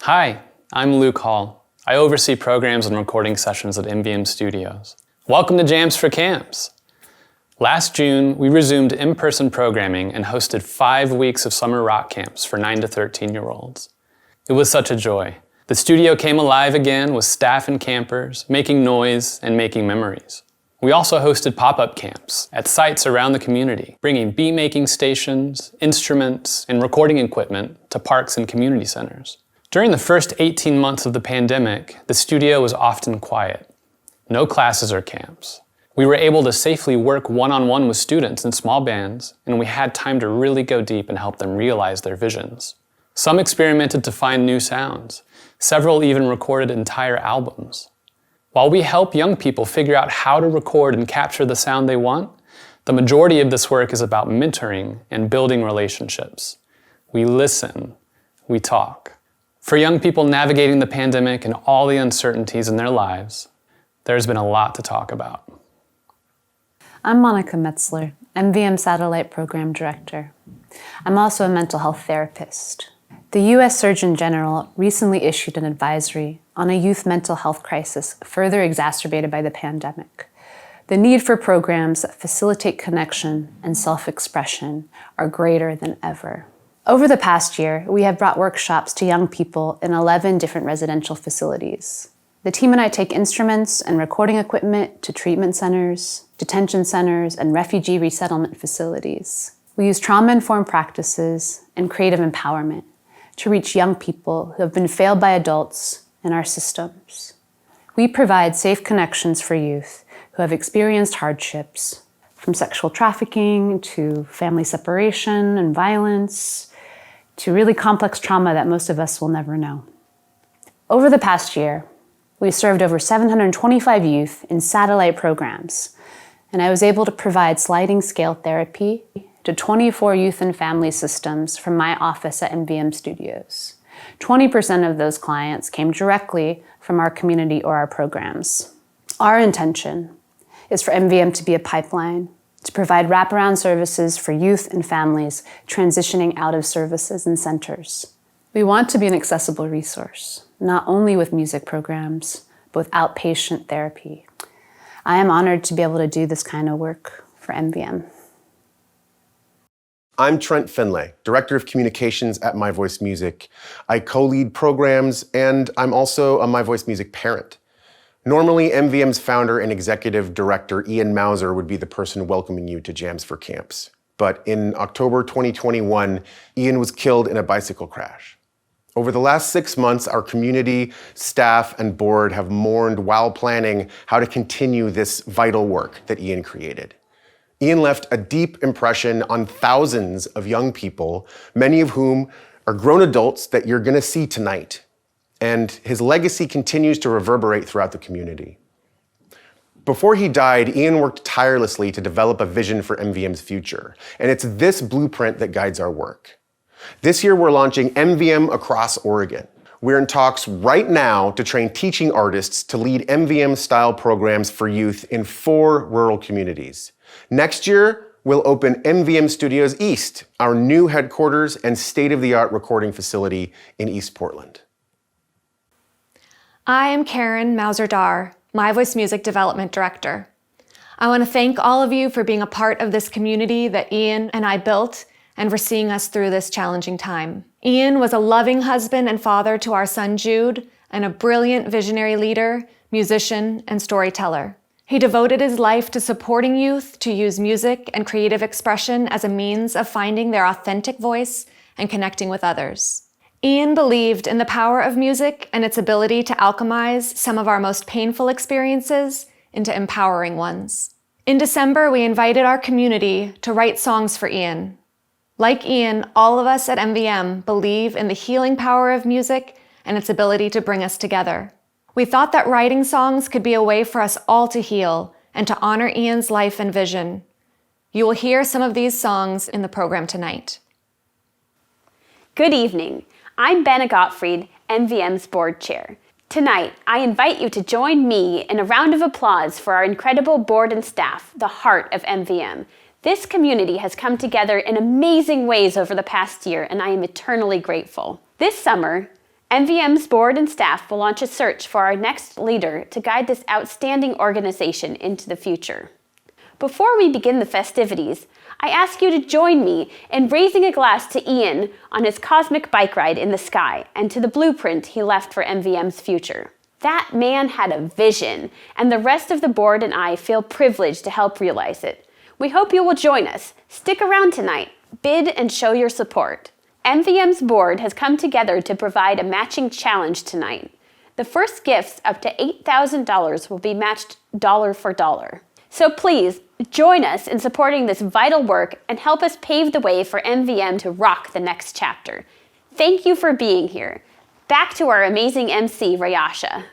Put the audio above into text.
Hi, I'm Luke Hall. I oversee programs and recording sessions at MVM Studios. Welcome to Jams for Camps. Last June, we resumed in-person programming and hosted 5 weeks of summer rock camps for 9 to 13-year-olds. It was such a joy. The studio came alive again with staff and campers, making noise and making memories. We also hosted pop-up camps at sites around the community, bringing beat-making stations, instruments, and recording equipment to parks and community centers. During the first 18 months of the pandemic, the studio was often quiet. No classes or camps. We were able to safely work one-on-one with students in small bands, and we had time to really go deep and help them realize their visions. Some experimented to find new sounds. Several even recorded entire albums. While we help young people figure out how to record and capture the sound they want, the majority of this work is about mentoring and building relationships. We listen, we talk. For young people navigating the pandemic and all the uncertainties in their lives, there's been a lot to talk about. I'm Monica Metzler, MVM Satellite Program Director. I'm also a mental health therapist. The U.S. Surgeon General recently issued an advisory on a youth mental health crisis further exacerbated by the pandemic. The need for programs that facilitate connection and self-expression are greater than ever. Over the past year, we have brought workshops to young people in 11 different residential facilities. The team and I take instruments and recording equipment to treatment centers, detention centers, and refugee resettlement facilities. We use trauma-informed practices and creative empowerment to reach young people who have been failed by adults in our systems. We provide safe connections for youth who have experienced hardships, from sexual trafficking to family separation and violence, to really complex trauma that most of us will never know. Over the past year, we served over 725 youth in satellite programs, and I was able to provide sliding scale therapy to 24 youth and family systems from my office at MVM Studios. 20% of those clients came directly from our community or our programs. Our intention is for MVM to be a pipeline to provide wraparound services for youth and families transitioning out of services and centers. We want to be an accessible resource, not only with music programs, but with outpatient therapy. I am honored to be able to do this kind of work for MVM. I'm Trent Finlay, Director of Communications at My Voice Music. I co-lead programs, and I'm also a My Voice Music parent. Normally, MVM's founder and executive director, Ian Mauser, would be the person welcoming you to Jams for Camps. But in October 2021, Ian was killed in a bicycle crash. Over the last 6 months, our community, staff, and board have mourned while planning how to continue this vital work that Ian created. Ian left a deep impression on thousands of young people, many of whom are grown adults that you're gonna see tonight. And his legacy continues to reverberate throughout the community. Before he died, Ian worked tirelessly to develop a vision for MVM's future. And it's this blueprint that guides our work. This year, we're launching MVM across Oregon. We're in talks right now to train teaching artists to lead MVM-style programs for youth in 4 rural communities. Next year, we'll open MVM Studios East, our new headquarters and state-of-the-art recording facility in East Portland. I am Karen Mauser-Dar, My Voice Music Development Director. I want to thank all of you for being a part of this community that Ian and I built and for seeing us through this challenging time. Ian was a loving husband and father to our son Jude, and a brilliant visionary leader, musician, and storyteller. He devoted his life to supporting youth to use music and creative expression as a means of finding their authentic voice and connecting with others. Ian believed in the power of music and its ability to alchemize some of our most painful experiences into empowering ones. In December, we invited our community to write songs for Ian. Like Ian, all of us at MVM believe in the healing power of music and its ability to bring us together. We thought that writing songs could be a way for us all to heal and to honor Ian's life and vision. You will hear some of these songs in the program tonight. Good evening. I'm Bethany Gottfried, MVM's board chair. Tonight, I invite you to join me in a round of applause for our incredible board and staff, the heart of MVM. This community has come together in amazing ways over the past year, and I am eternally grateful. This summer, MVM's board and staff will launch a search for our next leader to guide this outstanding organization into the future. Before we begin the festivities, I ask you to join me in raising a glass to Ian on his cosmic bike ride in the sky and to the blueprint he left for MVM's future. That man had a vision, and the rest of the board and I feel privileged to help realize it. We hope you will join us. Stick around tonight. Bid and show your support. MVM's board has come together to provide a matching challenge tonight. The first gifts up to $8,000 will be matched dollar for dollar. So please, join us in supporting this vital work and help us pave the way for MVM to rock the next chapter. Thank you for being here. Back to our amazing MC, Rayasha.